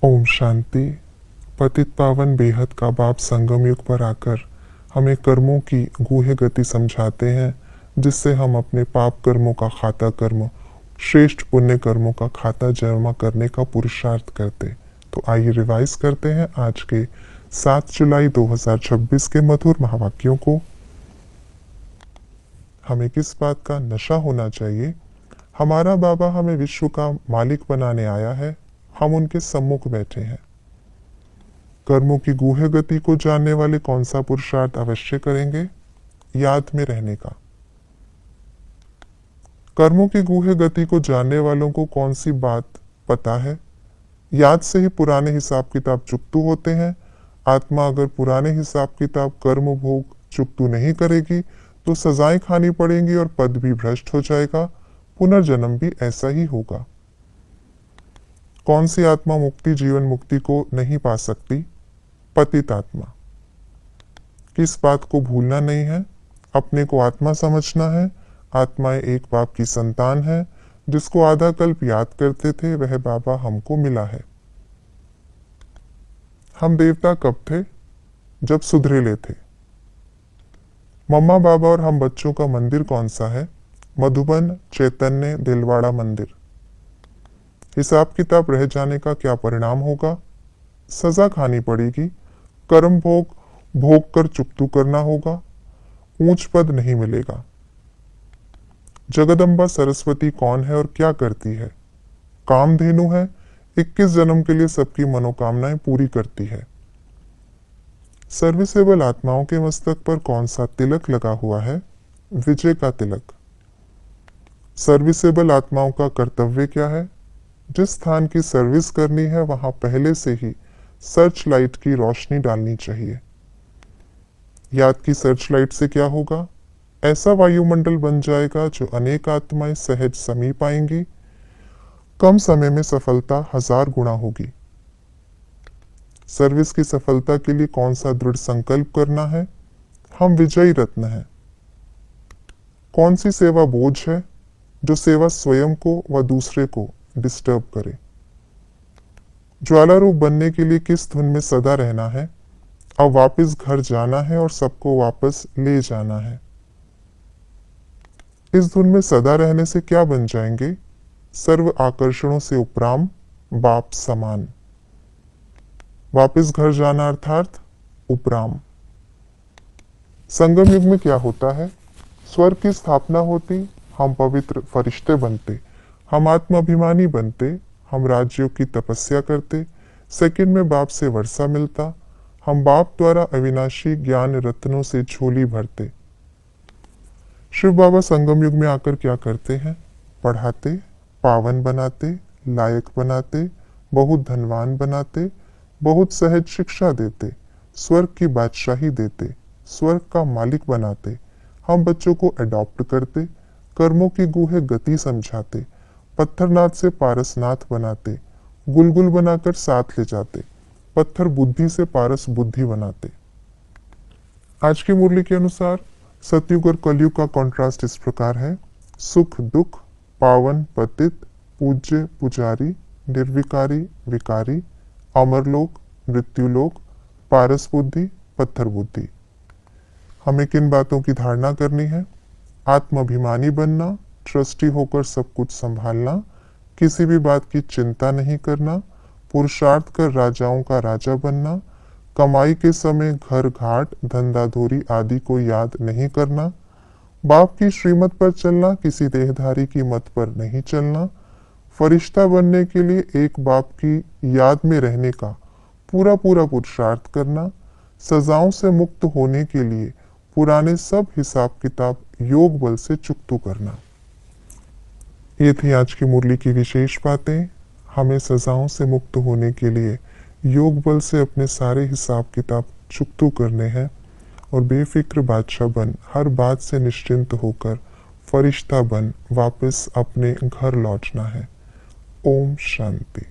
ओम शांति। पतित पावन बेहद का बाप संगम युग पर आकर हमें कर्मों की गूढ़ गति समझाते हैं, जिससे हम अपने पाप कर्मों का खाता कर्म, श्रेष्ठ पुण्य कर्मों का खाता जमा करने का पुरुषार्थ करते। तो आइए रिवाइज करते हैं आज के 7 जुलाई 2026 के मधुर महावाक्यों को। हमें किस बात का नशा होना चाहिए? हमारा बाबा हमें विश्व का मालिक बनाने आया है, हम उनके सम्मुख बैठे हैं। कर्मों की गूढ़ गति को जानने वाले कौन सा पुरुषार्थ अवश्य करेंगे? याद में रहने का। कर्मों की गूढ़ गति को जानने वालों को कौन सी बात पता है? याद से ही पुराने हिसाब किताब चुकतू होते हैं। आत्मा अगर पुराने हिसाब किताब कर्म भोग चुकतू नहीं करेगी तो सजाएं खानी पड़ेंगी और पद भी भ्रष्ट हो जाएगा, पुनर्जन्म भी ऐसा ही होगा। कौन सी आत्मा मुक्ति जीवन मुक्ति को नहीं पा सकती? पतित आत्मा। किस बात को भूलना नहीं है? अपने को आत्मा समझना है। आत्माएं एक बाप की संतान है। जिसको आधा कल्प याद करते थे वह बाबा हमको मिला है। हम देवता कब थे? जब सुधरेले थे। मम्मा बाबा और हम बच्चों का मंदिर कौन सा है? मधुबन, चैतन्य, दिलवाड़ा मंदिर। हिसाब किताब रह जाने का क्या परिणाम होगा? सजा खानी पड़ेगी। कर्म भोग कर चुकतू करना होगा। ऊंच पद नहीं मिलेगा। जगदम्बा सरस्वती कौन है और क्या करती है? कामधेनु है। 21 जन्म के लिए सबकी मनोकामनाएं पूरी करती है। सर्विसेबल आत्माओं के मस्तक पर कौन सा तिलक लगा हुआ है? विजय का तिलक। सर्विसेबल आत्माओं का कर्तव्य क्या है? जिस स्थान की सर्विस करनी है वहां पहले से ही सर्च लाइट की रोशनी डालनी चाहिए। याद की सर्च लाइट से क्या होगा? ऐसा वायुमंडल बन जाएगा जो अनेक आत्माएं सहज समीप आएंगी। कम समय में सफलता 1000 गुना होगी। सर्विस की सफलता के लिए कौन सा दृढ़ संकल्प करना है? हम विजयी रत्न हैं। कौन सी सेवा बोझ है? जो सेवा स्वयं को व दूसरे को डिस्टर्ब करे। ज्वाला रूप बनने के लिए किस धुन में सदा रहना है? अब वापस घर जाना है और सबको वापस ले जाना है। इस धुन में सदा रहने से क्या बन जाएंगे? सर्व आकर्षणों से उपराम, बाप समान। वापस घर जाना अर्थात उपराम। संगम युग में क्या होता है? स्वर्ग की स्थापना होती, हम पवित्र फरिश्ते बनते, हम आत्माभिमानी बनते, हम राजयोग की तपस्या करते, सेकंड में बाप से वर्षा मिलता, हम बाप द्वारा अविनाशी ज्ञान रत्नों से झोली भरते। शिव बाबा संगम युग में आकर क्या करते हैं? पढ़ाते, पावन बनाते, लायक बनाते, बहुत धनवान बनाते, बहुत सहज शिक्षा देते, स्वर्ग की बादशाही देते, स्वर्ग का मालिक बनाते, हम बच्चों को अडॉप्ट करते, कर्मों की गूढ़ गति समझाते, पत्थरनाथ से पारसनाथ बनाते, गुलगुल बनाकर साथ ले जाते, पत्थर बुद्धि से पारस बुद्धि बनाते। आज की मुरली के अनुसार सतयुग और कलयुग का कॉन्ट्रास्ट इस प्रकार है। सुख दुख, पावन पतित, पूज्य पुजारी, निर्विकारी विकारी, अमरलोक मृत्युलोक, पारस बुद्धि पत्थर बुद्धि। हमें किन बातों की धारणा करनी है? आत्माभिमानी बनना, ट्रस्टी होकर सब कुछ संभालना, किसी भी बात की चिंता नहीं करना, पुरुषार्थ कर राजाओं का राजा बनना, कमाई के समय घर घाट धंधाधोरी आदि को याद नहीं करना, बाप की श्रीमत पर चलना, किसी देहधारी की मत पर नहीं चलना, फरिश्ता बनने के लिए एक बाप की याद में रहने का पूरा पुरुषार्थ करना, सजाओं से मुक्त होने के लिए पुराने सब हिसाब किताब योग बल से चुकतू करना। ये थी आज की मुरली की विशेष बातें। हमें सजाओं से मुक्त होने के लिए योग बल से अपने सारे हिसाब किताब चुकतू करने हैं और बेफिक्र बादशाह बन हर बात से निश्चिंत होकर फरिश्ता बन वापस अपने घर लौटना है। ओम शांति।